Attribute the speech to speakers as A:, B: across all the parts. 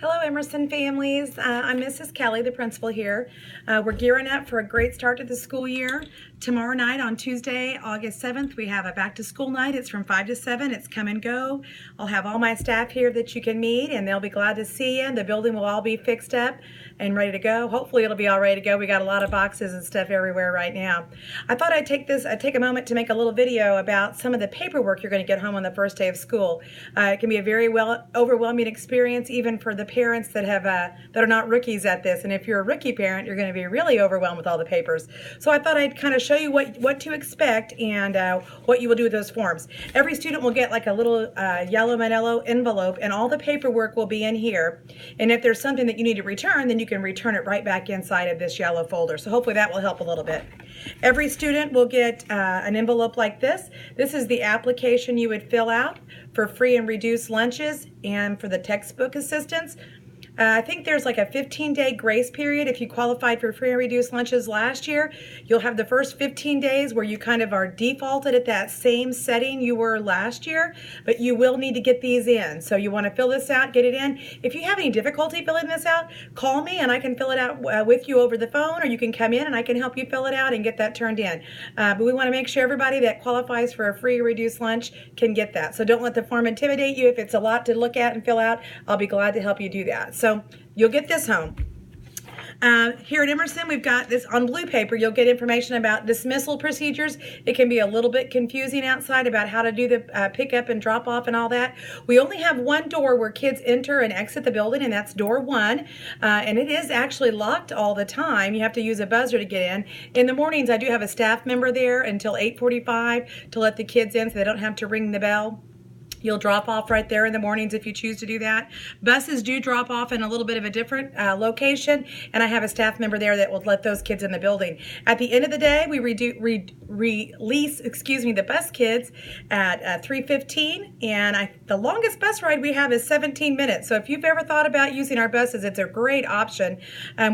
A: Hello, Emerson families. I'm Mrs. Kelly, the principal here. We're gearing up for a great start to the school year. Tomorrow night on Tuesday, August 7th, we have a back to school night. It's from 5 to 7. It's come and go. I'll have all my staff here that you can meet, and they'll be glad to see you. The building will all be fixed up and ready to go. Hopefully it'll be all ready to go. We got a lot of boxes and stuff everywhere right now. I thought I'd take a moment to make a little video about some of the paperwork you're going to get home on the first day of school. It can be a very overwhelming experience, even for the parents that are not rookies at this. And if you're a rookie parent, you're going to be really overwhelmed with all the papers. So I thought I'd kind of show you what to expect and what you will do with those forms. Every student will get like a little yellow manila envelope, and all the paperwork will be in here. And if there's something that you need to return, then you can return it right back inside of this yellow folder. So hopefully that will help a little bit. Every student will get an envelope like this. This is the application you would fill out for free and reduced lunches and for the textbook assistance. I think there's like a 15-day grace period. If you qualified for free and reduced lunches last year, you'll have the first 15 days where you kind of are defaulted at that same setting you were last year, but you will need to get these in. So you want to fill this out, get it in. If you have any difficulty filling this out, call me and I can fill it out with you over the phone, or you can come in and I can help you fill it out and get that turned in. But we want to make sure everybody that qualifies for a free or reduced lunch can get that. So don't let the form intimidate you. If it's a lot to look at and fill out, I'll be glad to help you do that. So you'll get this home. Here at Emerson, we've got this on blue paper. You'll get information about dismissal procedures. It can be a little bit confusing outside about how to do the pickup and drop off and all that. We only have one door where kids enter and exit the building, and that's door 1. And it is actually locked all the time. You have to use a buzzer to get in. In the mornings, I do have a staff member there until 8:45 to let the kids in so they don't have to ring the bell. You'll drop off right there in the mornings if you choose to do that. Buses do drop off in a little bit of a different location, and I have a staff member there that will let those kids in the building. At the end of the day, we release the bus kids at 3:15, and the longest bus ride we have is 17 minutes. So if you've ever thought about using our buses, it's a great option.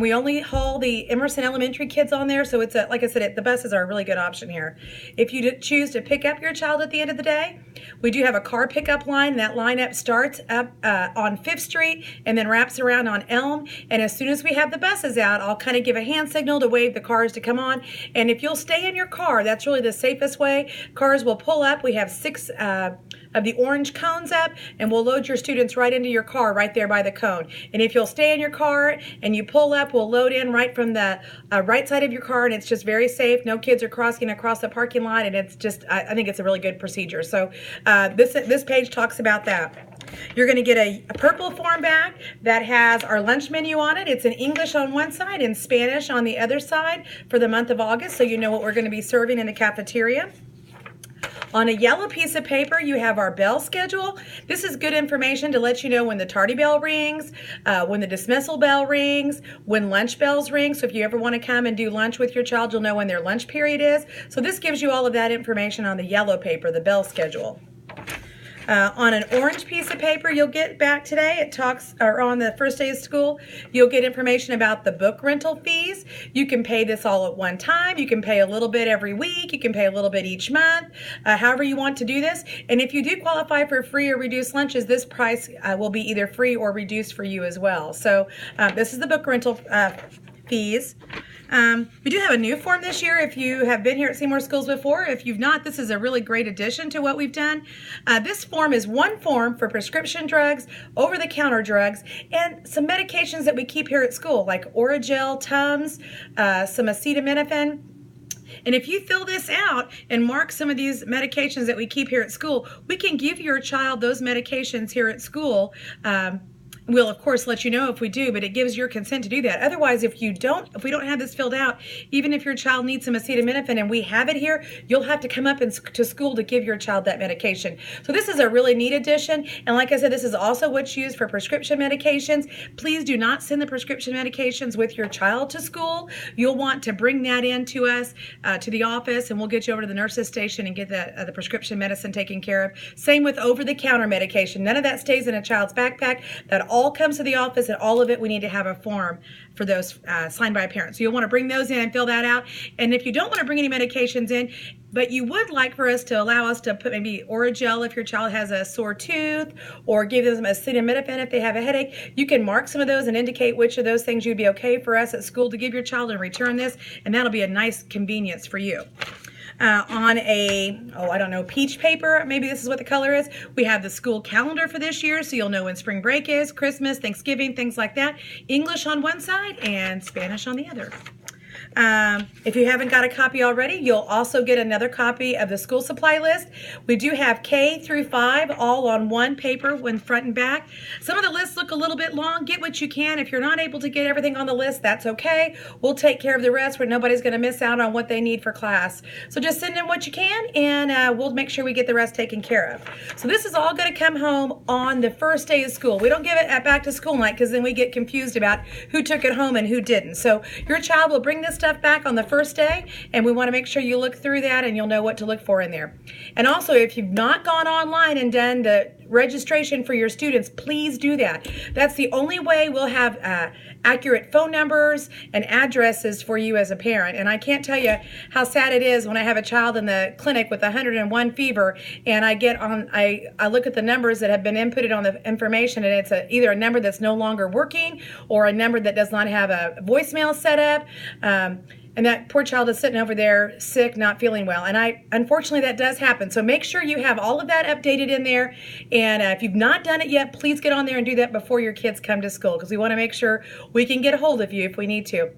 A: We only haul the Emerson Elementary kids on there, so it's like I said, the buses are a really good option here. If you choose to pick up your child at the end of the day, we do have a car pickup line. That lineup starts up on 5th Street and then wraps around on Elm. And as soon as we have the buses out, I'll kind of give a hand signal to wave the cars to come on. And if you'll stay in your car, that's really the safest way. Cars will pull up. We have 6 of the orange cones up, and we'll load your students right into your car right there by the cone. And if you'll stay in your car and you pull up, we'll load in right from the right side of your car, and it's just very safe. No kids are crossing across the parking lot, and it's just, I think it's a really good procedure. So this page talks about that. You're going to get a purple form back that has our lunch menu on it. It's in English on one side and Spanish on the other side for the month of August, so you know what we're going to be serving in the cafeteria. On a yellow piece of paper, you have our bell schedule. This is good information to let you know when the tardy bell rings, when the dismissal bell rings, when lunch bells ring. So if you ever want to come and do lunch with your child, you'll know when their lunch period is. So this gives you all of that information on the yellow paper, the bell schedule. On an orange piece of paper you'll get back today, it talks, or on the first day of school, you'll get information about the book rental fees. You can pay this all at one time. You can pay a little bit every week. You can pay a little bit each month, however you want to do this. And if you do qualify for free or reduced lunches, this price will be either free or reduced for you as well. So this is the book rental fees. We do have a new form this year. If you have been here at Seymour Schools before, if you've not, this is a really great addition to what we've done. This form is one form for prescription drugs, over-the-counter drugs, and some medications that we keep here at school, like Oragel, Tums, some acetaminophen. And if you fill this out and mark some of these medications that we keep here at school, we can give your child those medications here at school. We'll of course let you know if we do, but it gives your consent to do that. Otherwise, if we don't have this filled out, even if your child needs some acetaminophen and we have it here, you'll have to come up to school to give your child that medication. So this is a really neat addition. And like I said, this is also what's used for prescription medications. Please do not send the prescription medications with your child to school. You'll want to bring that in to us, to the office, and we'll get you over to the nurse's station and get the prescription medicine taken care of. Same with over-the-counter medication. None of that stays in a child's backpack. That all comes to the office, and all of it we need to have a form for those signed by a parent. So you'll want to bring those in and fill that out. And if you don't want to bring any medications in, but you would like for us to allow us to put maybe Orajel if your child has a sore tooth, or give them acetaminophen if they have a headache. You can mark some of those and indicate which of those things you'd be okay for us at school to give your child and return this, and that'll be a nice convenience for you. On a, I don't know, peach paper, maybe this is what the color is, we have the school calendar for this year, so you'll know when spring break is, Christmas, Thanksgiving, things like that. English on one side and Spanish on the other. If you haven't got a copy already, you'll also get another copy of the school supply list. We do have K through 5 all on one paper, one front and back. Some of the lists look a little bit long. Get what you can. If you're not able to get everything on the list, that's okay. We'll take care of the rest where nobody's going to miss out on what they need for class. So just send in what you can, and we'll make sure we get the rest taken care of. So this is all going to come home on the first day of school. We don't give it at back to school night because then we get confused about who took it home and who didn't. So your child will bring this stuff back on the first day, and we want to make sure you look through that and you'll know what to look for in there. And also, if you've not gone online and done the registration for your students, please do that. That's the only way we'll have accurate phone numbers and addresses for you as a parent. And I can't tell you how sad it is when I have a child in the clinic with 101 fever, and I look at the numbers that have been inputted on the information, and it's either a number that's no longer working or a number that does not have a voicemail set up. And that poor child is sitting over there sick, not feeling well. And unfortunately, that does happen. So make sure you have all of that updated in there. And if you've not done it yet, please get on there and do that before your kids come to school, because we want to make sure we can get a hold of you if we need to.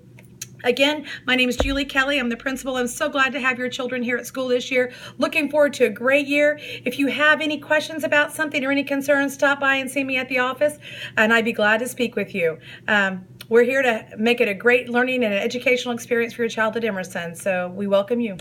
A: Again, my name is Julie Kelly. I'm the principal. I'm so glad to have your children here at school this year. Looking forward to a great year. If you have any questions about something or any concerns, stop by and see me at the office, and I'd be glad to speak with you. We're here to make it a great learning and educational experience for your child at Emerson, so we welcome you.